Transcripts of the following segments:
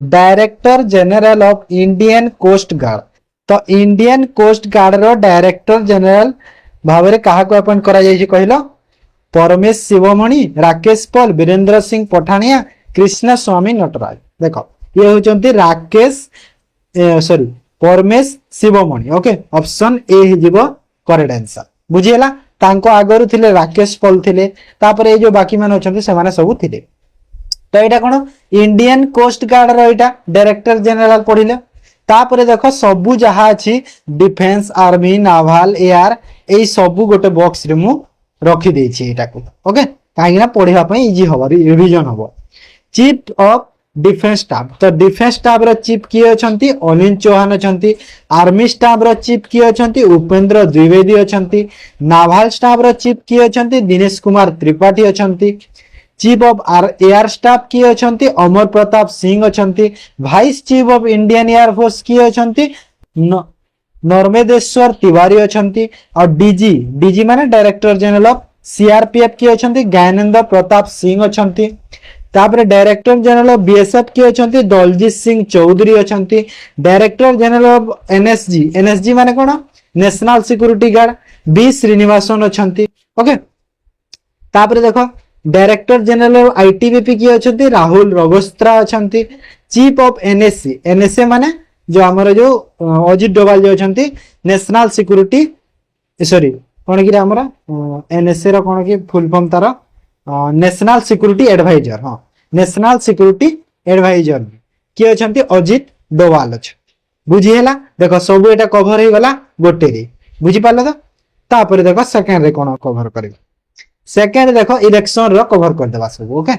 Director general of Indian coast guard. तो Indian coast guard रो director general भाव में क्या अपॉइंट करा कहल परमेश शिवमणि, राकेश पॉल, वीरेंद्र सिंह पठानिया, कृष्ण स्वामी नटराज। देख ये होचंती Rakesh sorry Paramesh Sivamani. Okay option A हिजिबो करेक्ट आंसर। बुझीला तांको आगरु थिले राकेश पॉल थिले तापर ए जो बाकी मान अछंती से माने सब थिले। तो एटा कोन इंडियन कोस्ट गार्ड रो एटा डायरेक्टर जनरल पढिले। तापर देखो सबु जहा अछि डिफेंस आर्मी नावाल एयर ए सबु गोटे बॉक्स रे मु रखी देछि एटा को। ओके काहेकि ना पढिबा पई इजी हबो रिवीजन हबो। Chief of defence staff. तो डिफेंस स्टाफ रो चीफ किए अछंती अनिल चौहान अछंती। आर्मी स्टाफ रो चीफ किए अछंती उपेंद्र द्विवेदी अछंती। नावाल स्टाफ रो चीफ किए अछंती दिनेश कुमार त्रिपाठी अछंती। चीफ ऑफ एयर स्टाफ किए अछंती अमर प्रताप सिंह अछंती। Vice chief of Indian air force किए अछंती नर्मदेश्वर तिवारी अछंती। और डीजी डीजी माने डायरेक्टर जनरल ऑफ सीआरपीएफ किए अछंती ज्ञानेंद्र प्रताप सिंह अछंती। तापर डायरेक्टर जनरल ऑफ बीएसएफ किए अछंती दलजीत सिंह चौधरी अछंती। Director general of NSG NSG माने कोन national security guard B Srinivasan अछंती। ओके तापर देखो डायरेक्टर जनरल ऑफ आईटीबीपी किए अछंती राहुल रगोस्त्रा अछंती। चीफ ऑफ एनएससी एनएसए माने जो हमर जो अजित डोभाल जो अछंती नेशनल सिक्योरिटी सॉरी कोन कि हमरा एनएसए रो कोन कि फुल फॉर्म तार नेशनल सिक्योरिटी एडवाइजर। हाँ नेशनल सिक्योरिटी एडवाइजर किए अछंती अजित डोभाल अछ। बुझी हैला देखो सब एटा कवर हे गला गोटे रे। बुझी पाले तो तापर देखो सेकंड रे कोन कवर करियो। सेकंड देखो इलेक्शन रो कवर कर देबा सब। Okay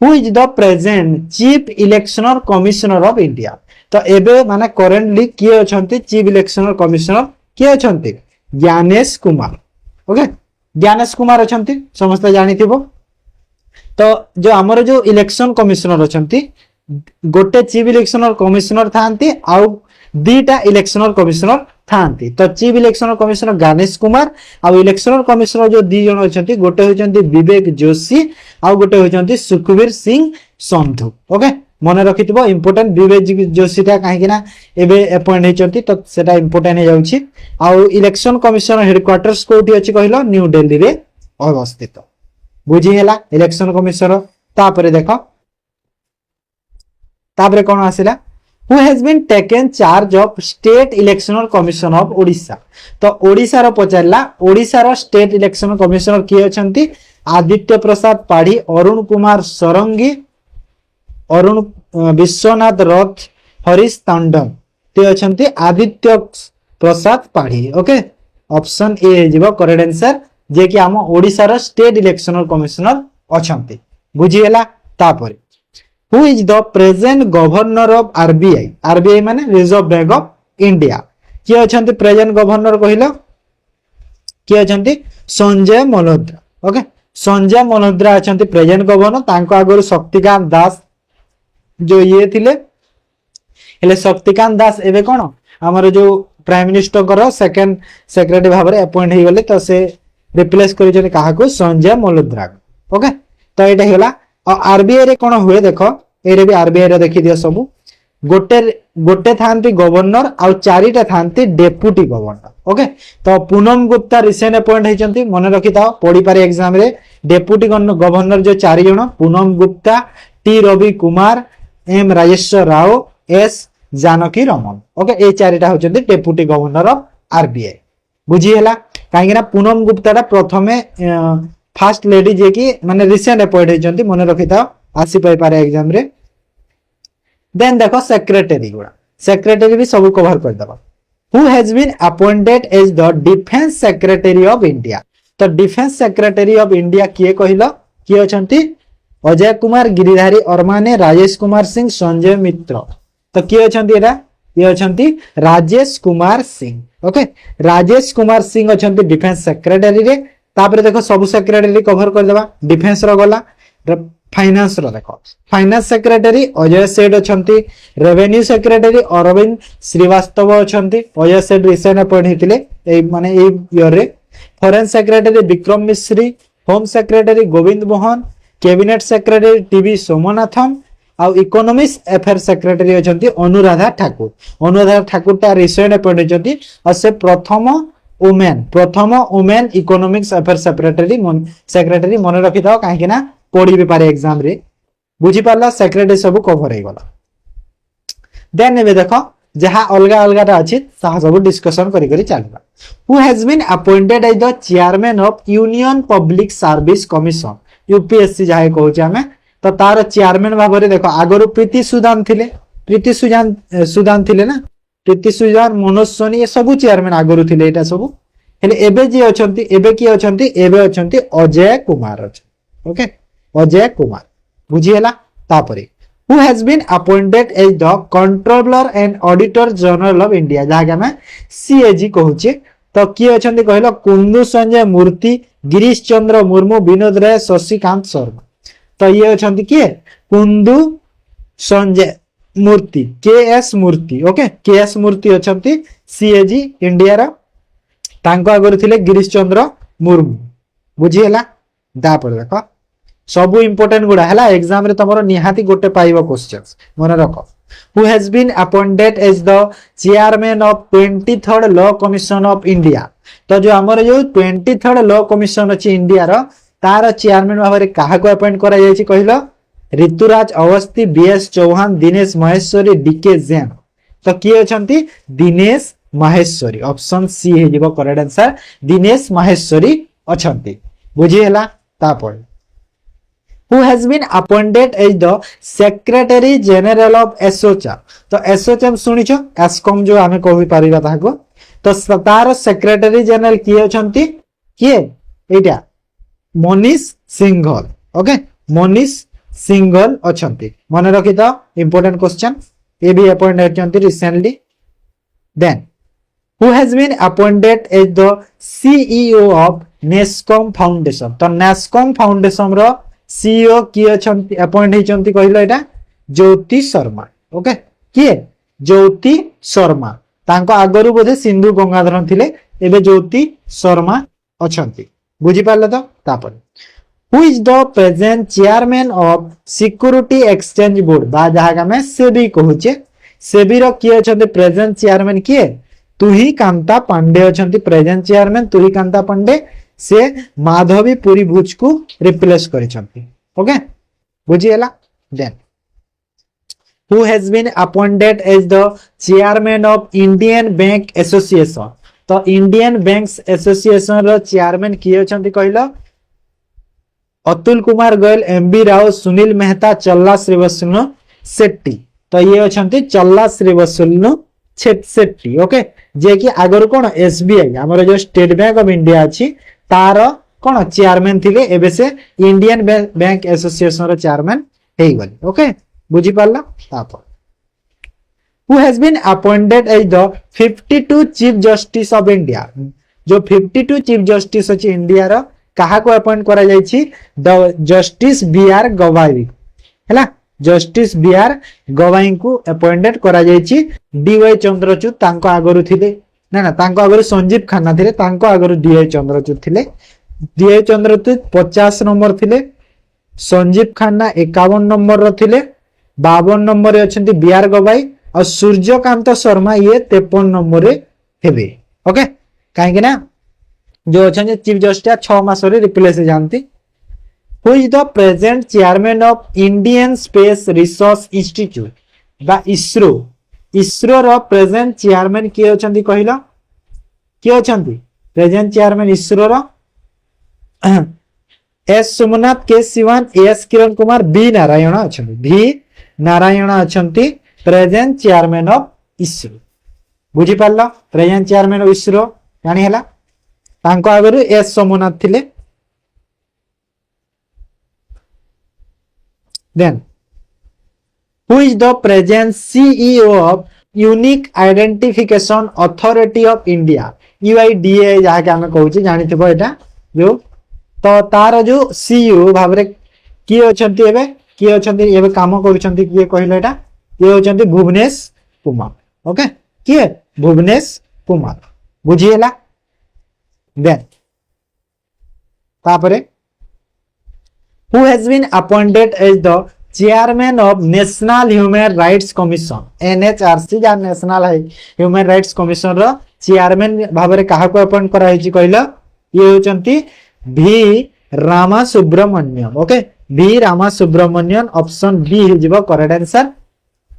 who is the present chief election commissioner of India. तो एबे माने करेंटली किए अछंती चीफ इलेक्शनर कमिश्नर किए अछंती ज्ञानेश कुमार। ओके ज्ञानेश कुमार अछंती समस्त जानि थिबो। तो जो हमर जो इलेक्शन कमिश्नर अछंती गोटे चीफ इलेक्शनर कमिश्नर थांती आउ दीटा इलेक्शनर कमिश्नर थांती। तो chief election commissioner Gyanesh Kumar आउ इलेक्शनर कमिश्नर जो दी जण अछंती गोटे होचंती विवेक जोशी आउ गोटे होचंती सुखबीर सिंह संधू। ओके मन रखिथिबो इंपोर्टेंट विवेक जोशी ता काहे ना एबे अपॉइंट हेचंती तो सेटा इंपोर्टेंट हे जाउची। आउ इलेक्शन कमिश्नर हेडक्वार्टर्स कोठी अछि कहिलो न्यू दिल्ली रे अवस्थित। बुझी हैला इलेक्शन कमिश्नर। तापरे देखो तापरे कोन आसिला who has been taken charge of state election commission of Odisha. तो ओडिशा रो पचारला ओडिशा रो स्टेट इलेक्शन कमिश्नर किए अछंती आदित्य प्रसाद पाढ़ी अरुण कुमार सरंगी अरुण विश्वनाथ रथ हरीश तांडव ते अछंती Aditya Prasad Padhi. Okay option A हे जिवो करेक्ट आंसर जे कि हम ओडिशा रो स्टेट इलेक्शनर कमिश्नर अछंती। बुझी हैला तापर who is the present governor of RBI. RBI माने रिजर्व बैंक ऑफ इंडिया किए अछंती प्रेजेंट गवर्नर कहिलो किए अछंती संजय मल्होत्रा। ओके संजय मल्होत्रा अछंती प्रेजेंट गवर्नर। तांको आगरो शक्तिकांत दास जो ये थिले हेले शक्तिकांत दास एबे कोन हमर जो प्राइम मिनिस्टर करो सेकंड सेक्रेटरी भाव में अपॉइंट हो गले तो से रिप्लेस करिजने काहा को संजय मल्होत्रा। ओके तो एटा हेला और आरबीआई रे कोन हुए देखो एरे भी आरबीआई रे देखि दियो सब गोटे गोटे थांती गवर्नर आ चारिटा थांती डेप्यूटी गवर्नर। ओके तो पूनम गुप्ता रिसेंट अपॉइंट हेचंती मन रखि थाओ पढी पारे एग्जाम रे डेप्यूटी गवर्नर जो चारि जण Poonam Gupta T Ravi Kumar M Rajeshwar Rao S Janaki Raman. Okay ए चारिटा होचंती डेप्यूटी गवर्नर ऑफ आरबीआई। बुझी हैला काहे ना पूनम गुप्ता प्रथमे फर्स्ट लेडी जे कि माने रिसेंट अपॉइंट हेचंती मन रखि थाओ आसी पाई पारे एग्जाम रे। देन देखो सेक्रेटरी गुडा सेक्रेटरी भी सब कवर कर दबा। Who has been appointed as the defence secretary of India. तो डिफेंस सेक्रेटरी ऑफ इंडिया किए कहिलो किए अछंती अजय कुमार गिरिधारी अरमाने राजेश कुमार सिंह संजय मित्र। तो किए अछंती एटा ये अछंती राजेश कुमार सिंह। ओके राजेश कुमार सिंह अछंती डिफेंस सेक्रेटरी रे। तापर देखो सब सेक्रेटरी कवर कर देबा। डिफेंस रो गला फाइनेंस रो देखो फाइनेंस सेक्रेटरी अजय सेठ अछंती। रेवेन्यू सेक्रेटरी अरविंद श्रीवास्तव अछंती। अजय सेठ रिसेंट अपॉइंट हेतिले ए माने ए ईयर रे। Foreign secretary Vikram Misri. Home secretary Govind Mohan. Cabinet secretary TV Somanathan. ଆଉ ଇକୋନୋମିକ୍ସ अफेयर सेक्रेटरी अछंती अनुराधा ठाकुर। अनुराधा ठाकुर ता रिसेंट अपॉइंट होचंती और से प्रथम वुमेन इकोनॉमिक्स अफेयर सेक्रेटरी मन रखि दो काहे ना पढ़ी भी पारे एग्जाम रे बुझी पारला सेक्रेटरी सब कवर हे गला। देन एबे देखो जहा अलगा अलगाटा अछि ताहा सब डिस्कशन करी करी चलबा। Who has been appointed as the chairman of Union Public Service Commission UPSC जहा कहूचे हमें तो तार चेयरमैन भाव में देखो आगरु प्रीति सुदान थिले ना प्रीति सुदान मनोज सोनी ये सब चेयरमैन आगरु थिले एटा सब हेले एबे जे अछंती एबे की अछंती एबे अछंती अजय कुमार अछंती। ओके अजय कुमार बुझी हला। तापरे who has been appointed as the controller and auditor general of India जहा के हमें CAG कहूचे तो किए अछंती कहलो कुंदू संजय मूर्ति गिरीश चंद्र मुर्मू विनोद राय शशिकांत शर्मा। तो ये अछंती किए कुंदू संजय मूर्ति केएस मूर्ति। ओके केएस मूर्ति अछंती CAG इंडिया रा तांको आगरु थिले गिरीश चंद्र मुर्मू बुझी हला। दापर देखो सबु इंपोर्टेंट गुडा हला एग्जाम रे तमरो निहाती गोटे पाइबो क्वेश्चंस मन रखो। Who has been appointed as the chairman of 23rd law commission of India. तो जो हमर जो 23rd लॉ कमिशन अछि इंडिया रो तार चेयरमैन भाबरे काहा को अपॉइंट करा जाय छि कहिलो ऋतुराज अवस्थी बीएस चौहान दिनेश महेश्वरी डीके जैन। तो किए अछंती दिनेश महेश्वरी ऑप्शन सी हे जिवो करेक्ट आंसर दिनेश महेश्वरी अछंती बुझी हला। तापर who has been appointed as the secretary general of ASSOCHAM. तो एसोचैम सुनिछो एस्कॉम जो आमे कहबी परिबा ताको तो तार सेक्रेटरी जनरल किए अछंती किए एटा मनीष सिंघल। ओके मनीष सिंघल अछंती मन रखि तो इंपोर्टेंट क्वेश्चन ए भी अपॉइंट अछंती recently. Then who has been appointed as the CEO of Nasscom foundation. तो नेस्कॉम फाउंडेशन रो सीईओ किए अछंती अपॉइंट हेचंती कहिलो एटा ज्योति शर्मा। ओके किए ज्योति शर्मा तांको आगरु बोधे सिंधु गंगाधरन थिले एबे ज्योति शर्मा अछंती बुझी पारले। तो तापर who is the present chairman of security exchange board बा जहा में सेबी कहूचे सेबी रो किए अछंती प्रेजेंट चेयरमैन किए तुही कांता पांडे अछंती प्रेजेंट चेयरमैन तुही कांता पांडे से माधवी पुरी भुज को रिप्लेस करिसंती। ओके बुझी हला। Then who has been appointed as the chairman of Indian Bank Association. तो इंडियन बैंक्स एसोसिएशन रो चेयरमैन किए अछंती कहलो अतुल कुमार गोयल एमबी राव सुनील मेहता चल्ला श्रीवत्सनु शेट्टी। तो ये अछंती चल्ला श्रीवत्सनु शेट्टी। ओके जे कि आगर कोन एसबीआई हमर जो स्टेट बैंक ऑफ इंडिया अछि तार कोन चेयरमैन थिले एबे से इंडियन बैंक एसोसिएशन रो चेयरमैन हेई गली। ओके बुझी पारला। तापर who has been appointed as the 52 chief justice of India. जो 52 चीफ जस्टिस अछि इंडिया रो काहा को अपॉइंट करा जाय छि द जस्टिस बीआर गवाई हैला जस्टिस बीआर गवाई को अपॉइंटेड करा जाय छि डीवाई चंद्रचूड़ तांको आगरु थिले ना तांको आगरु संजीव खन्ना थिले तांको आगरु डीवाई चंद्रचूड़ थिले डीवाई चंद्रचूड़ 50 नंबर थिले संजीव खन्ना 51 नंबर रो थिले 52 नंबर रे अछंती बीआर गवाई और सूर्यकांत शर्मा ये 53 नंबर रे हेबे। ओके काहे कि ना जो अछंती चीफ जस्टिस 6 मास रे रिप्लेस जानती। Who is the present chairman of Indian space research institute बा इसरो। इसरो रो प्रेजेंट चेयरमैन किए अछंती कहिलो किए अछंती प्रेजेंट चेयरमैन इसरो रो S Somanath K Sivan S Kiran Kumar B Narayan अछंती बी नारायण अछंती प्रेजेंट चेयरमैन ऑफ इसरो बुझी पारलो। प्रेजेंट चेयरमैन ऑफ इसरो जानि हला तांको आगरु एस सोमनाथ थिले। Then, who is the present CEO of Unique Identification Authority of India UIDA जहाँ के हमें कहूँ जानी थी एटा जो तो तार जो सीईओ भावरे किए अछंती एबे किए अछंती एबे काम करूछंती किए कहिलो एटा ये होचंती भुवनेश कुमार। ओके किए भुवनेश कुमार बुझी हला। देन तापरे who has been appointed as the chairman of national human rights commission NHRC जा नेशनल ह्यूमन राइट्स कमिशन रो चेयरमैन भाव में क्या अपॉइंट कहल ये होचंती भी रामा सुब्रमण्यम ओके भी रामा सुब्रमण्यम ऑप्शन बी हो करेक्ट आंसर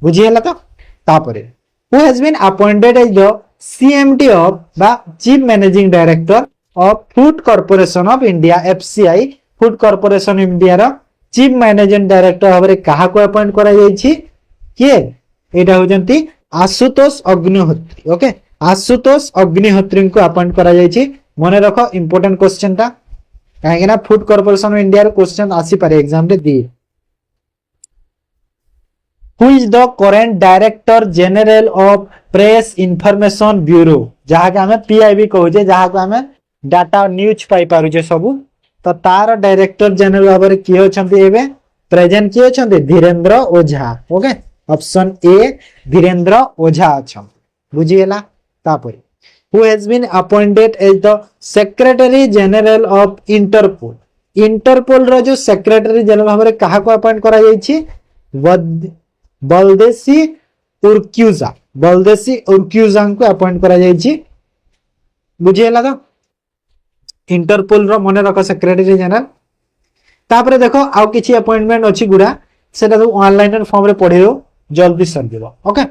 बुझीगला तो तापरे who has been appointed as the CMD of बा chief managing director of food corporation of India FCI food corporation India रो चीफ मैनेजिंग डायरेक्टर भाव में क्या अपॉइंट करा जायछि किए एटा होजंती आशुतोष अग्निहोत्री ओके आशुतोष अग्निहोत्री को अपॉइंट करा जायछि मने रखो इंपोर्टेंट क्वेश्चन ता कहीं ना फूड कॉर्पोरेशन ऑफ इंडिया रो क्वेश्चन आसी पारे एग्जाम रे दी who is the current director general of press information bureau जहा के हमें पीआईबी कहूजे जहा को हमें डाटा न्यूज पाई पारुजे सब तो तार डायरेक्टर जनरल भाव में किए अछंती एबे प्रेजेंट किए अछंती Dhirendra Ojha okay option A Dhirendra Ojha अछन बुझिएला तापरे who has been appointed as the secretary general of Interpol Interpol रो जो सेक्रेटरी जनरल भाव में कहा को अपॉइंट करा जायछि बलदेसी उर्क्यूजा को अपॉइंट करा जायछि बुझिएला तो इंटरपोल रो मने रखो सेक्रेटरी जनरल तापरे देखो आउ किछि अपॉइंटमेंट अछि गुडा सेटा तो ऑनलाइन फॉर्म रे पढियो जल्दी सर दिबो ओके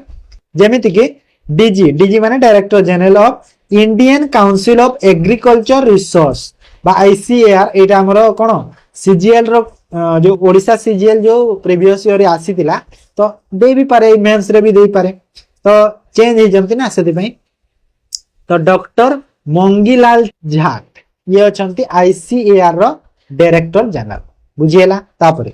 जेमिति कि डीजी माने director general of Indian council of agriculture resource बा आईसीएआर एटा हमरो कोन सीजीएल रो जो ओडिसा सीजीएल जो प्रीवियस ईयर आसीतिला तो दे भी पारे मेंस रे भी दे पारे तो चेंज हे जमति ना सेति पई तो डॉक्टर मंगीलाल झा ये अछंती आईसीएआर रो डायरेक्टर जनरल बुझिएला तापरे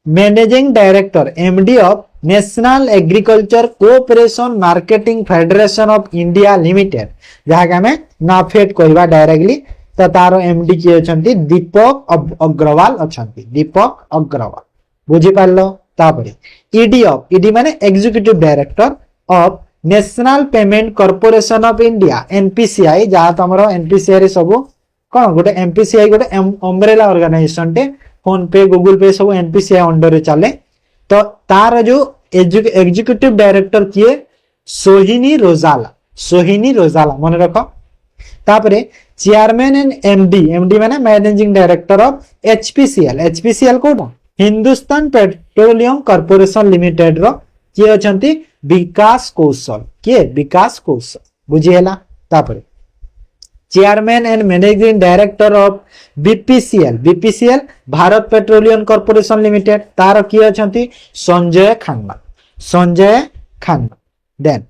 managing director MD of national agriculture cooperation marketing federation of India limited जहा के हमें नाफेड कहबा डायरेक्टली तो तारो एमडी के अछंती दीपक अग्रवाल अछंती दीपक अग्रवाल बुझी पारलो तापरे ईडी माने executive director of national payment corporation of India NPCI जहा तो हमरो एनपीसीआई रे सब कोन गोटे एमपीसीआई गोटे अम्ब्रेला ऑर्गेनाइजेशन टे फोन पे गूगल पे सब एनपीसीआई अंडर रे चले तो तार जो एग्जीक्यूटिव डायरेक्टर किए सोहिनी रोजाला मन रखो तापरे चेयरमैन एंड एमडी माने मैनेजिंग डायरेक्टर ऑफ एचपीसीएल कोडा हिंदुस्तान पेट्रोलियम कॉर्पोरेशन लिमिटेड रो किए अछंती विकास कौशल बुझिएला तापरे chairman and managing director of BPCL Bharat petroleum corporation limited तार किए अछंती Sanjay Khanna then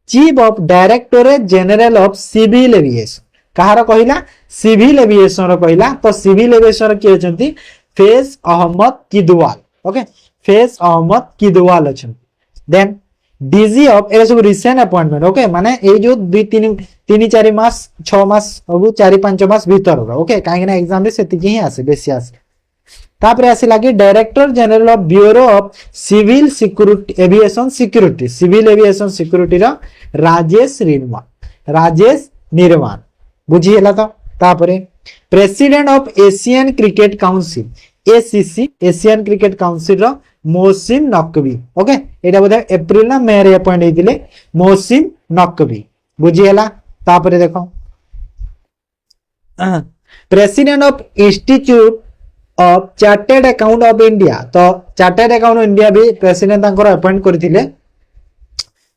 chief of directorate general of civil aviation कहार कहिला सिविल एविएशन रो कहिला तो सिविल एविएशन किए अछंती फैज अहमद किदवाल अछंती देन डीजी ऑफ ए सब रिसेंट अपॉइंटमेंट ओके माने ए जो 2-3 मास 6 मास अब 4-5 मास भीतर ओके काहे ना एग्जाम रे सेति ही आसे बेसी आसे तापरे आसी लागी director general of bureau of civil aviation security रा राजेश निर्माण बुझिएला तो तापरे president of Asian Cricket Council ACC Asian Cricket Council रा मोहसिन नकवी ओके एटा बोधे अप्रैल ना मे रे अपॉइंट हेतिले मोहसिन नकवी बुझिएला तापरे देखो president of institute of chartered account of India तो चार्टर्ड अकाउंट इंडिया भी प्रेसिडेंट तांकर अपॉइंट करथिले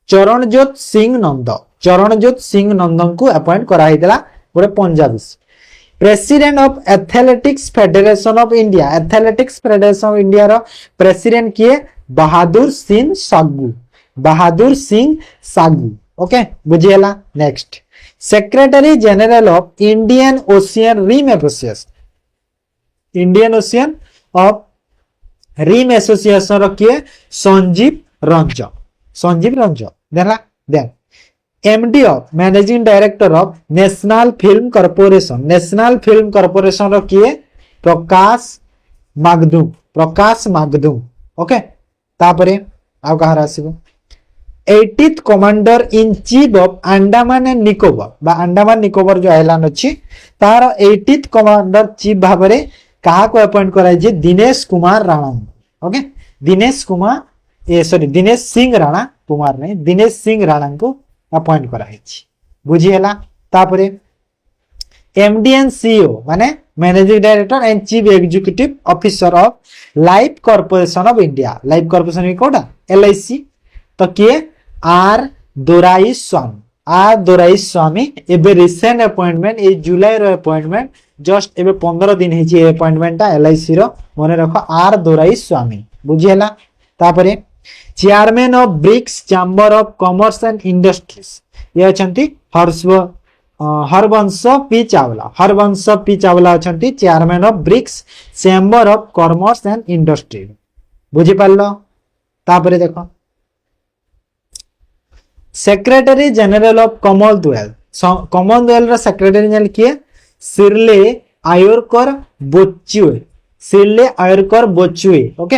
चरणजोत सिंह नंदन को अपॉइंट करा हितला गोटे Punjabi president of athletics federation of India रो प्रेसिडेंट किए बहादुर सिंह सागू ओके बुझिएला next secretary general of Indian ocean rim association रो किए Sanjeev Ranjan then MD of managing director of national film corporation रो किए प्रकाश मागदुम ओके तापरे आ कहार आसीबो 80th commander in chief of Andaman and Nicobar जो island अछि तार 80th कमांडर चीफ भाबरे कहा को अपॉइंट कराई जे दिनेश कुमार राणा ओके दिनेश कुमार सॉरी दिनेश सिंह राणा कुमार नहीं दिनेश सिंह राणा को अपॉइंट करा हेछि बुझी हला तापरे एमडीएन सीईओ माने managing director and chief executive officer of life corporation of India life corporation की कोटा एलआईसी तो किए आर दोराई स्वामी एबे रिसेंट अपॉइंटमेंट ए जुलाई रो अपॉइंटमेंट जस्ट एबे 15 दिन हे जे अपॉइंटमेंट ता एलआईसी रो मने रखो आर दोराई स्वामी बुझियला तापरे chairman of BRICS chamber of commerce and industries ये अछंती हरबंश पी चावला अछंती chairman of BRICS chamber of commerce and industry बुझी पारलो तापरे देखो सेक्रेटरी जनरल ऑफ कॉमनवेल्थ रो सेक्रेटरी जनरल किए सिरले आयरकर बोचुए ओके।